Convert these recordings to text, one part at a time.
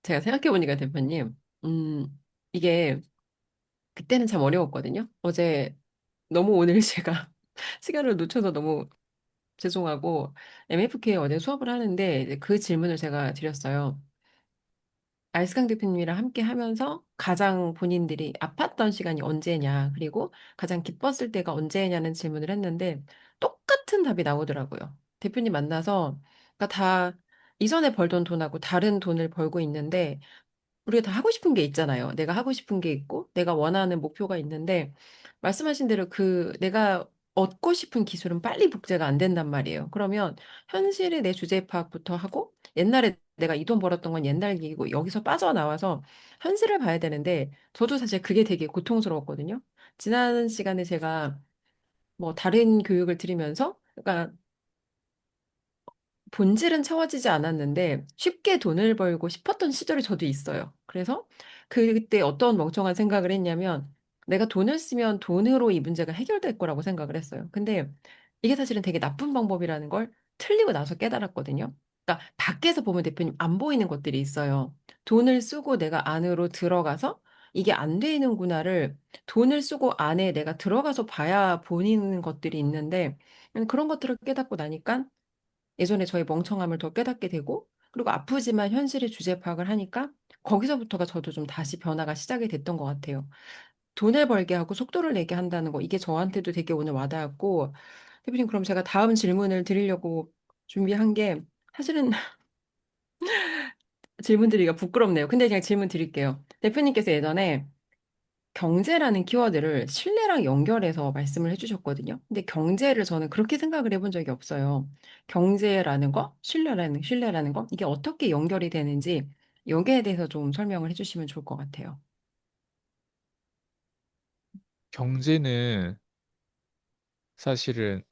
제가 생각해보니까 대표님, 이게 그때는 참 어려웠거든요. 어제 너무 오늘 제가 시간을 놓쳐서 너무 죄송하고 MFK 어제 수업을 하는데 이제 그 질문을 제가 드렸어요. 알스강 대표님이랑 함께 하면서 가장 본인들이 아팠던 시간이 언제냐, 그리고 가장 기뻤을 때가 언제냐는 질문을 했는데 똑같은 답이 나오더라고요. 대표님 만나서 그러니까 다 이전에 벌던 돈하고 다른 돈을 벌고 있는데 우리가 다 하고 싶은 게 있잖아요. 내가 하고 싶은 게 있고, 내가 원하는 목표가 있는데, 말씀하신 대로 그 내가 얻고 싶은 기술은 빨리 복제가 안 된단 말이에요. 그러면 현실의 내 주제 파악부터 하고, 옛날에 내가 이 돈 벌었던 건 옛날 얘기고, 여기서 빠져나와서 현실을 봐야 되는데, 저도 사실 그게 되게 고통스러웠거든요. 지난 시간에 제가 뭐 다른 교육을 들으면서, 그러니까 본질은 채워지지 않았는데 쉽게 돈을 벌고 싶었던 시절이 저도 있어요. 그래서 그때 어떤 멍청한 생각을 했냐면 내가 돈을 쓰면 돈으로 이 문제가 해결될 거라고 생각을 했어요. 근데 이게 사실은 되게 나쁜 방법이라는 걸 틀리고 나서 깨달았거든요. 그러니까 밖에서 보면 대표님 안 보이는 것들이 있어요. 돈을 쓰고 내가 안으로 들어가서 이게 안 되는구나를 돈을 쓰고 안에 내가 들어가서 봐야 보이는 것들이 있는데 그런 것들을 깨닫고 나니까 예전에 저의 멍청함을 더 깨닫게 되고, 그리고 아프지만 현실의 주제 파악을 하니까 거기서부터가 저도 좀 다시 변화가 시작이 됐던 것 같아요. 돈을 벌게 하고 속도를 내게 한다는 거, 이게 저한테도 되게 오늘 와닿았고, 대표님, 그럼 제가 다음 질문을 드리려고 준비한 게, 사실은 질문 드리기가 부끄럽네요. 근데 그냥 질문 드릴게요. 대표님께서 예전에 경제라는 키워드를 신뢰랑 연결해서 말씀을 해주셨거든요. 근데 경제를 저는 그렇게 생각을 해본 적이 없어요. 경제라는 거, 신뢰라는 거, 이게 어떻게 연결이 되는지 여기에 대해서 좀 설명을 해주시면 좋을 것 같아요. 경제는 사실은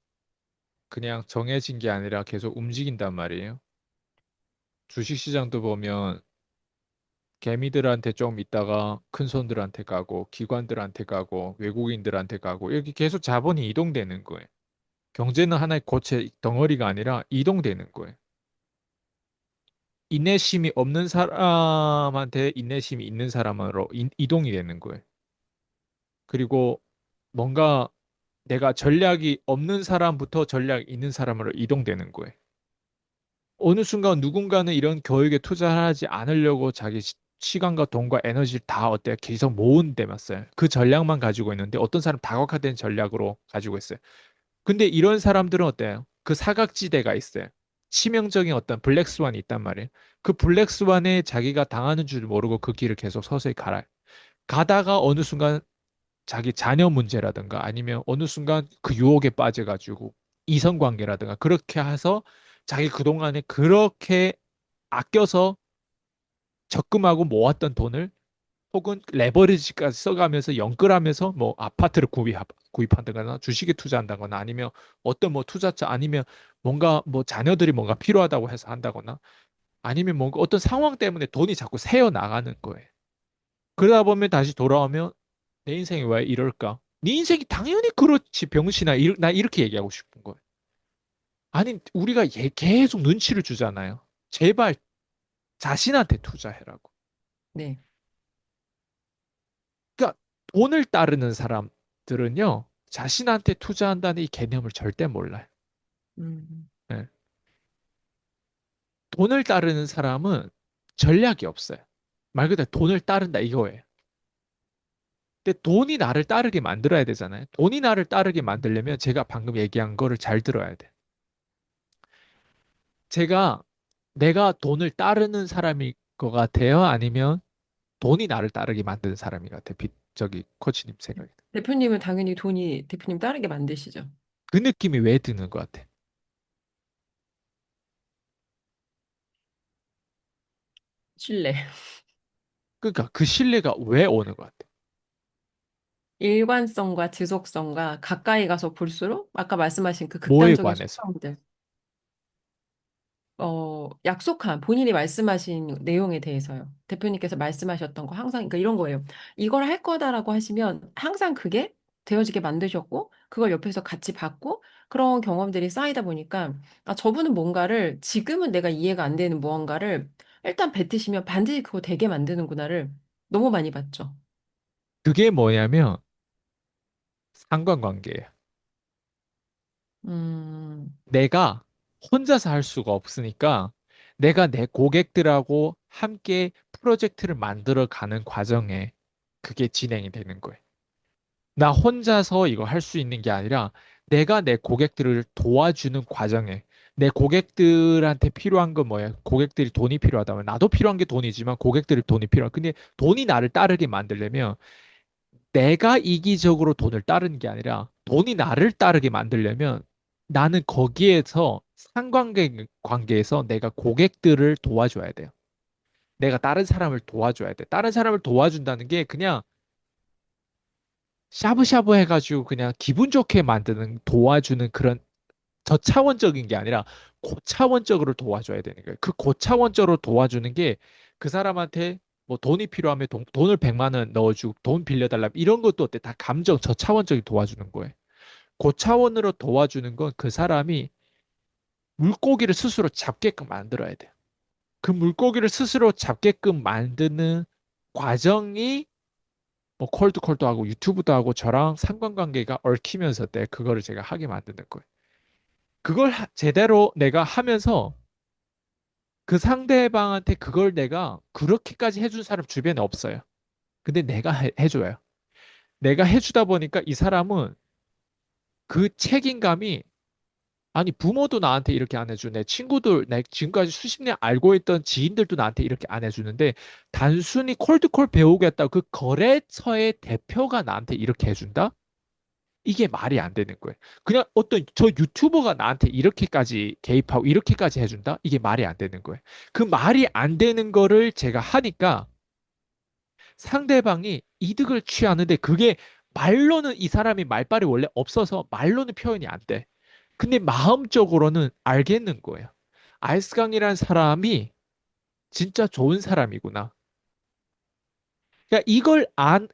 그냥 정해진 게 아니라 계속 움직인단 말이에요. 주식시장도 보면 개미들한테 좀 있다가 큰 손들한테 가고 기관들한테 가고 외국인들한테 가고 이렇게 계속 자본이 이동되는 거예요. 경제는 하나의 고체 덩어리가 아니라 이동되는 거예요. 인내심이 없는 사람한테 인내심이 있는 사람으로 이동이 되는 거예요. 그리고 뭔가 내가 전략이 없는 사람부터 전략이 있는 사람으로 이동되는 거예요. 어느 순간 누군가는 이런 교육에 투자하지 않으려고 자기 시간과 돈과 에너지를 다 어때요? 계속 모은 데였어요. 그 전략만 가지고 있는데 어떤 사람 다각화된 전략으로 가지고 있어요. 근데 이런 사람들은 어때요? 그 사각지대가 있어요. 치명적인 어떤 블랙스완이 있단 말이에요. 그 블랙스완에 자기가 당하는 줄 모르고 그 길을 계속 서서히 가라. 가다가 어느 순간 자기 자녀 문제라든가 아니면 어느 순간 그 유혹에 빠져가지고 이성관계라든가 그렇게 해서 자기 그동안에 그렇게 아껴서 적금하고 모았던 돈을 혹은 레버리지까지 써가면서 연끌하면서 뭐 아파트를 구입한다거나 주식에 투자한다거나 아니면 어떤 뭐 투자처 아니면 뭔가 뭐 자녀들이 뭔가 필요하다고 해서 한다거나 아니면 뭔가 어떤 상황 때문에 돈이 자꾸 새어 나가는 거예요. 그러다 보면 다시 돌아오면 내 인생이 왜 이럴까? 네 인생이 당연히 그렇지 병신아. 나 이렇게 얘기하고 싶은 거예요. 아니 우리가 계속 눈치를 주잖아요. 제발 자신한테 투자해라고. 네. 그러니까 돈을 따르는 사람들은요, 자신한테 투자한다는 이 개념을 절대 몰라요. 음, 예. 돈을 따르는 사람은 전략이 없어요. 말 그대로 돈을 따른다 이거예요. 근데 돈이 나를 따르게 만들어야 되잖아요. 돈이 나를 따르게 만들려면 제가 방금 얘기한 거를 잘 들어야 돼. 제가 내가 돈을 따르는 사람일 것 같아요? 아니면 돈이 나를 따르게 만드는 사람이 같아요? 저기 코치님 생각에. 대표님은 당연히 돈이 대표님 따르게 만드시죠. 그 느낌이 왜 드는 것 같아? 신뢰. 그러니까 그 신뢰가 왜 오는 것 같아? 일관성과 지속성과 가까이 가서 볼수록 아까 말씀하신 그 뭐에 극단적인 관해서? 속성들, 약속한 본인이 말씀하신 내용에 대해서요. 대표님께서 말씀하셨던 거 항상 그러니까 이런 거예요. 이걸 할 거다라고 하시면 항상 그게 되어지게 만드셨고 그걸 옆에서 같이 봤고 그런 경험들이 쌓이다 보니까 아, 저분은 뭔가를 지금은 내가 이해가 안 되는 무언가를 일단 뱉으시면 반드시 그거 되게 만드는구나를 너무 많이 봤죠. 그게 뭐냐면 상관관계예요. 음, 내가 혼자서 할 수가 없으니까 내가 내 고객들하고 함께 프로젝트를 만들어 가는 과정에 그게 진행이 되는 거예요. 나 혼자서 이거 할 수 있는 게 아니라 내가 내 고객들을 도와주는 과정에 내 고객들한테 필요한 건 뭐야? 고객들이 돈이 필요하다면 나도 필요한 게 돈이지만 고객들이 돈이 필요하. 근데 돈이 나를 따르게 만들려면 내가 이기적으로 돈을 따르는 게 아니라 돈이 나를 따르게 만들려면 나는 거기에서 상관관계에서 내가 고객들을 도와줘야 돼요. 내가 다른 사람을 도와줘야 돼. 다른 사람을 도와준다는 게 그냥 샤브샤브 해가지고 그냥 기분 좋게 만드는 도와주는 그런 저차원적인 게 아니라 고차원적으로 도와줘야 되는 거예요. 그 고차원적으로 도와주는 게 그 사람한테 뭐 돈이 필요하면 돈을 100만 원 넣어주고 돈 빌려달라 이런 것도 어때? 다 감정 저차원적인 도와주는 거예요. 고차원으로 도와주는 건 그 사람이 물고기를 스스로 잡게끔 만들어야 돼요. 그 물고기를 스스로 잡게끔 만드는 과정이 뭐 콜드콜도 하고 유튜브도 하고 저랑 상관관계가 얽히면서 때 그거를 제가 하게 만드는 거예요. 그걸 제대로 내가 하면서 그 상대방한테 그걸 내가 그렇게까지 해준 사람 주변에 없어요. 근데 내가 해줘요. 내가 해주다 보니까 이 사람은 그 책임감이 아니 부모도 나한테 이렇게 안 해주네. 내 친구들 내 지금까지 수십 년 알고 있던 지인들도 나한테 이렇게 안 해주는데 단순히 콜드콜 배우겠다고 그 거래처의 대표가 나한테 이렇게 해준다? 이게 말이 안 되는 거예요. 그냥 어떤 저 유튜버가 나한테 이렇게까지 개입하고 이렇게까지 해준다? 이게 말이 안 되는 거예요. 그 말이 안 되는 거를 제가 하니까 상대방이 이득을 취하는데 그게 말로는 이 사람이 말빨이 원래 없어서 말로는 표현이 안 돼. 근데 마음적으로는 알겠는 거예요. 알스강이라는 사람이 진짜 좋은 사람이구나. 그러니까 이걸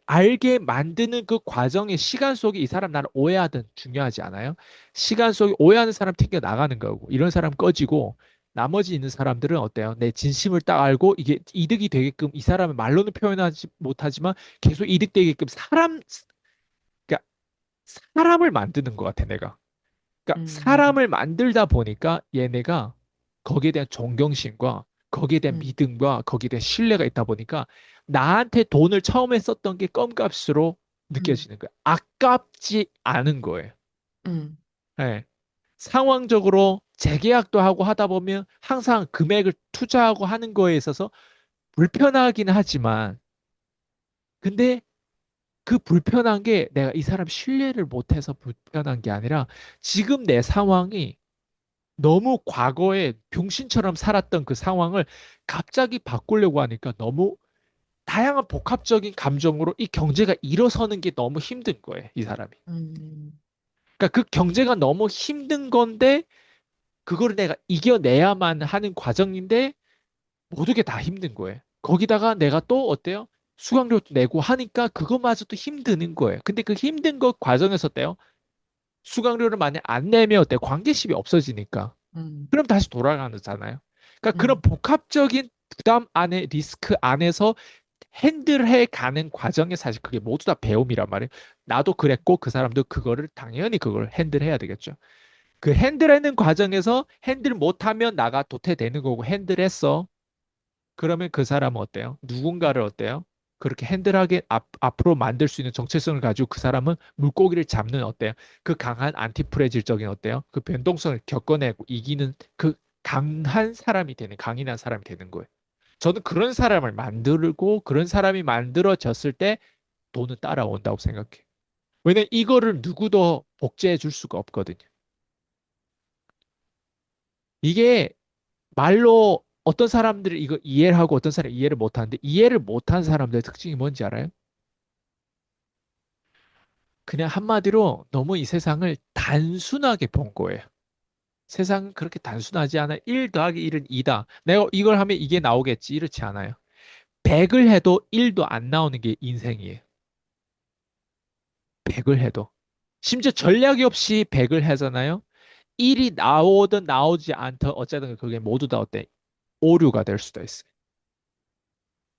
알게 만드는 그 과정의 시간 속에 이 사람 나를 오해하든 중요하지 않아요? 시간 속에 오해하는 사람 튕겨 나가는 거고 이런 사람 꺼지고 나머지 있는 사람들은 어때요? 내 진심을 딱 알고 이게 이득이 되게끔 이 사람을 말로는 표현하지 못하지만 계속 이득되게끔 그러니까 사람을 만드는 것 같아 내가. 그러니까 음, 사람을 만들다 보니까 얘네가 거기에 대한 존경심과 거기에 대한 음, 믿음과 거기에 대한 신뢰가 있다 보니까 나한테 돈을 처음에 썼던 게 껌값으로 음, 느껴지는 거야. 아깝지 않은 거예요. 음, 예. 상황적으로 재계약도 하고 하다 보면 항상 금액을 투자하고 하는 거에 있어서 불편하긴 하지만 근데 그 불편한 게 내가 이 사람 신뢰를 못해서 불편한 게 아니라 지금 내 상황이 너무 과거에 병신처럼 살았던 그 상황을 갑자기 바꾸려고 하니까 너무 다양한 복합적인 감정으로 이 경제가 일어서는 게 너무 힘든 거예요, 이 사람이. 음, 그러니까 그 경제가 너무 힘든 건데, 그거를 내가 이겨내야만 하는 과정인데, 모든 게 다 힘든 거예요. 거기다가 내가 또 어때요? 수강료도 내고 하니까 그것마저도 힘드는 거예요. 근데 그 힘든 것 과정에서 어때요? 수강료를 만약 안 내면 어때요? 관계심이 없어지니까. 음, 그럼 다시 돌아가잖아요. 그러니까 그런 음, 복합적인 부담 안에 리스크 안에서 핸들해 가는 과정에 사실 그게 모두 다 배움이란 말이에요. 나도 그랬고 그 사람도 그거를 당연히 그걸 핸들해야 되겠죠. 그 핸들하는 과정에서 핸들 못하면 나가 도태되는 거고 핸들했어. 그러면 그 사람은 어때요? 누군가를 어때요? 그렇게 핸들하게 앞으로 만들 수 있는 정체성을 가지고 그 사람은 물고기를 잡는 어때요? 그 강한 안티프레질적인 어때요? 그 변동성을 겪어내고 이기는 그 강한 사람이 되는 강인한 사람이 되는 거예요. 저는 그런 사람을 만들고 그런 사람이 만들어졌을 때 돈은 따라온다고 생각해요. 왜냐면 이거를 누구도 복제해 줄 수가 없거든요. 이게 말로 어떤 사람들이 이거 이해를 하고 어떤 사람이 이해를 못 하는데 이해를 못한 사람들의 특징이 뭔지 알아요? 그냥 한마디로 너무 이 세상을 단순하게 본 거예요. 세상은 그렇게 단순하지 않아. 1 더하기 1은 2다. 내가 이걸 하면 이게 나오겠지. 이렇지 않아요. 100을 해도 1도 안 나오는 게 인생이에요. 100을 해도. 심지어 전략이 없이 100을 하잖아요. 1이 나오든 나오지 않든 어쨌든 그게 모두 다 어때? 오류가 될 수도 있어요.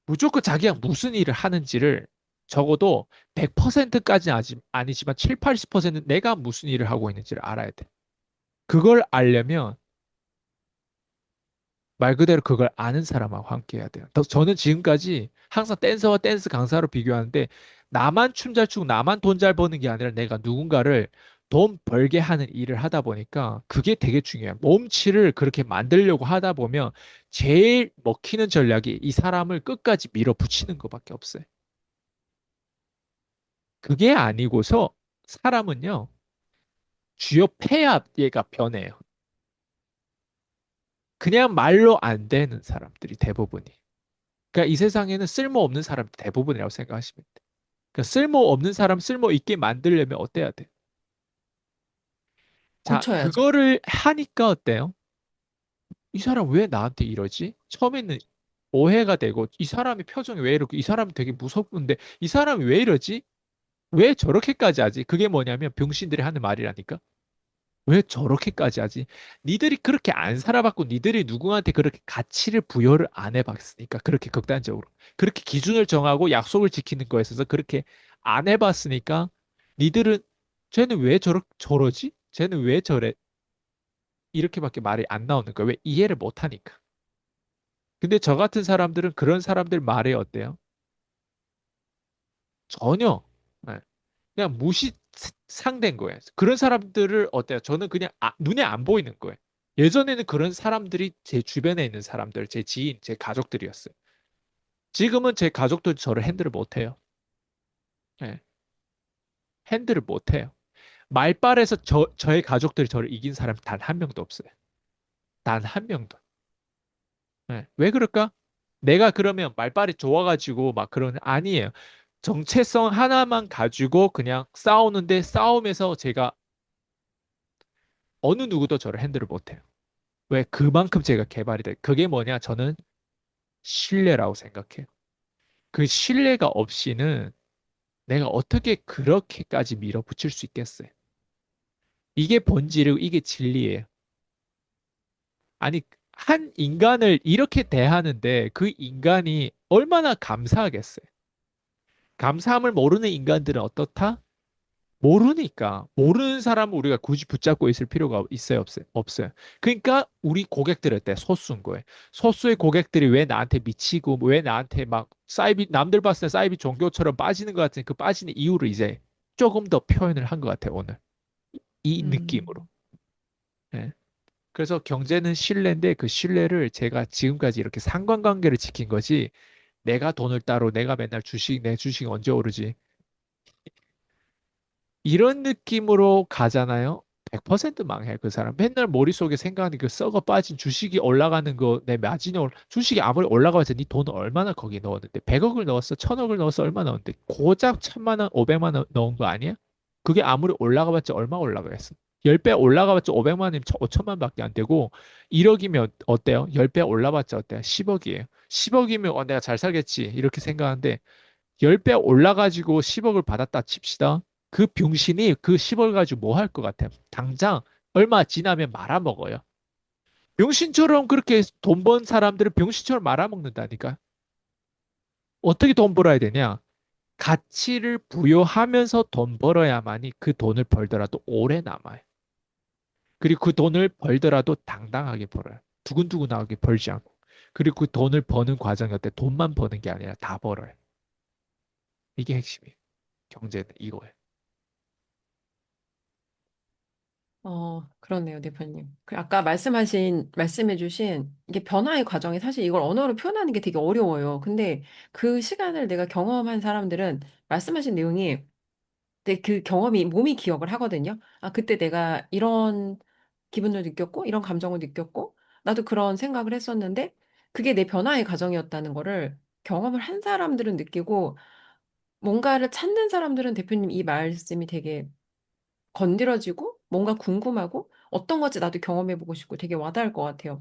무조건 자기가 무슨 일을 하는지를 적어도 100%까지는 아니지만 7, 80%는 내가 무슨 일을 하고 있는지를 알아야 돼. 그걸 알려면 말 그대로 그걸 아는 사람하고 함께 해야 돼요. 저는 지금까지 항상 댄서와 댄스 강사로 비교하는데 나만 춤 잘 추고 나만 돈 잘 버는 게 아니라 내가 누군가를 돈 벌게 하는 일을 하다 보니까 그게 되게 중요해요. 몸치를 그렇게 만들려고 하다 보면 제일 먹히는 전략이 이 사람을 끝까지 밀어붙이는 것밖에 없어요. 그게 아니고서 사람은요, 주요 폐압 얘가 변해요. 그냥 말로 안 되는 사람들이 대부분이. 그러니까 이 세상에는 쓸모없는 사람이 대부분이라고 생각하시면 돼요. 그러니까 쓸모없는 사람 쓸모 있게 만들려면 어때야 돼? 자, 고쳐야죠. 그거를 하니까 어때요? 이 사람 왜 나한테 이러지? 처음에는 오해가 되고 이 사람의 표정이 왜 이렇게 이 사람이 되게 무섭는데 이 사람이 왜 이러지? 왜 저렇게까지 하지? 그게 뭐냐면 병신들이 하는 말이라니까. 왜 저렇게까지 하지? 니들이 그렇게 안 살아봤고 니들이 누구한테 그렇게 가치를 부여를 안 해봤으니까 그렇게 극단적으로 그렇게 기준을 정하고 약속을 지키는 거에 있어서 그렇게 안 해봤으니까 니들은 쟤는 왜 저러지? 쟤는 왜 저래? 이렇게밖에 말이 안 나오는 거야. 왜 이해를 못 하니까. 근데 저 같은 사람들은 그런 사람들 말이 어때요? 전혀 네, 그냥 무시 상된 거예요. 그런 사람들을 어때요? 저는 그냥 눈에 안 보이는 거예요. 예전에는 그런 사람들이 제 주변에 있는 사람들, 제 지인, 제 가족들이었어요. 지금은 제 가족들 저를 핸들을 못 해요. 예, 핸들을 못 해요. 말빨에서 저의 가족들이 저를 이긴 사람 단 한 명도 없어요. 단 한 명도. 예, 왜 그럴까? 내가 그러면 말빨이 좋아가지고 막 그런, 아니에요. 정체성 하나만 가지고 그냥 싸우는데 싸움에서 제가 어느 누구도 저를 핸들을 못 해요. 왜? 그만큼 제가 개발이 돼. 그게 뭐냐? 저는 신뢰라고 생각해요. 그 신뢰가 없이는 내가 어떻게 그렇게까지 밀어붙일 수 있겠어요? 이게 본질이고 이게 진리예요. 아니, 한 인간을 이렇게 대하는데 그 인간이 얼마나 감사하겠어요? 감사함을 모르는 인간들은 어떻다? 모르니까. 모르는 사람은 우리가 굳이 붙잡고 있을 필요가 있어요, 없어요? 없어요. 그러니까 우리 고객들을 때 소수인 거예요. 소수의 고객들이 왜 나한테 미치고 왜 나한테 막 사이비 남들 봤을 때 사이비 종교처럼 빠지는 것 같은 그 빠지는 이유를 이제 조금 더 표현을 한 것 같아요, 오늘. 이 느낌으로. 음. 예. 그래서 경제는 신뢰인데 그 신뢰를 제가 지금까지 이렇게 상관관계를 지킨 거지 내가 돈을 따로 내가 맨날 내 주식 언제 오르지 이런 느낌으로 가잖아요. 100% 망해, 그 사람. 맨날 머릿속에 생각하는 그 썩어 빠진 주식이 올라가는 거, 내 마진이 주식이 아무리 올라가봤자 네 돈을 얼마나 거기 넣었는데, 100억을 넣었어, 1000억을 넣었어, 얼마 넣었는데, 고작 1000만 원, 500만 원 넣은 거 아니야? 그게 아무리 올라가봤자 얼마 올라가겠어? 10배 올라가봤자 500만 원이면 5천만 밖에 안 되고, 1억이면 어때요? 10배 올라봤자 어때요? 10억이에요. 10억이면 내가 잘 살겠지. 이렇게 생각하는데, 10배 올라가지고 10억을 받았다 칩시다. 그 병신이 그 10억을 가지고 뭐 할 것 같아요? 당장 얼마 지나면 말아먹어요. 병신처럼 그렇게 돈 번 사람들은 병신처럼 말아먹는다니까. 어떻게 돈 벌어야 되냐? 가치를 부여하면서 돈 벌어야만이 그 돈을 벌더라도 오래 남아요. 그리고 그 돈을 벌더라도 당당하게 벌어요. 두근두근하게 벌지 않고. 그리고 그 돈을 버는 과정이 어때? 돈만 버는 게 아니라 다 벌어요. 이게 핵심이에요. 경제는 이거예요. 그렇네요, 대표님. 아까 말씀해주신 이게 변화의 과정이 사실 이걸 언어로 표현하는 게 되게 어려워요. 근데 그 시간을 내가 경험한 사람들은 말씀하신 내용이 그 경험이 몸이 기억을 하거든요. 아, 그때 내가 이런 기분을 느꼈고, 이런 감정을 느꼈고, 나도 그런 생각을 했었는데, 그게 내 변화의 과정이었다는 거를 경험을 한 사람들은 느끼고, 뭔가를 찾는 사람들은 대표님 이 말씀이 되게 건드려지고, 뭔가 궁금하고, 어떤 건지 나도 경험해보고 싶고 되게 와닿을 것 같아요.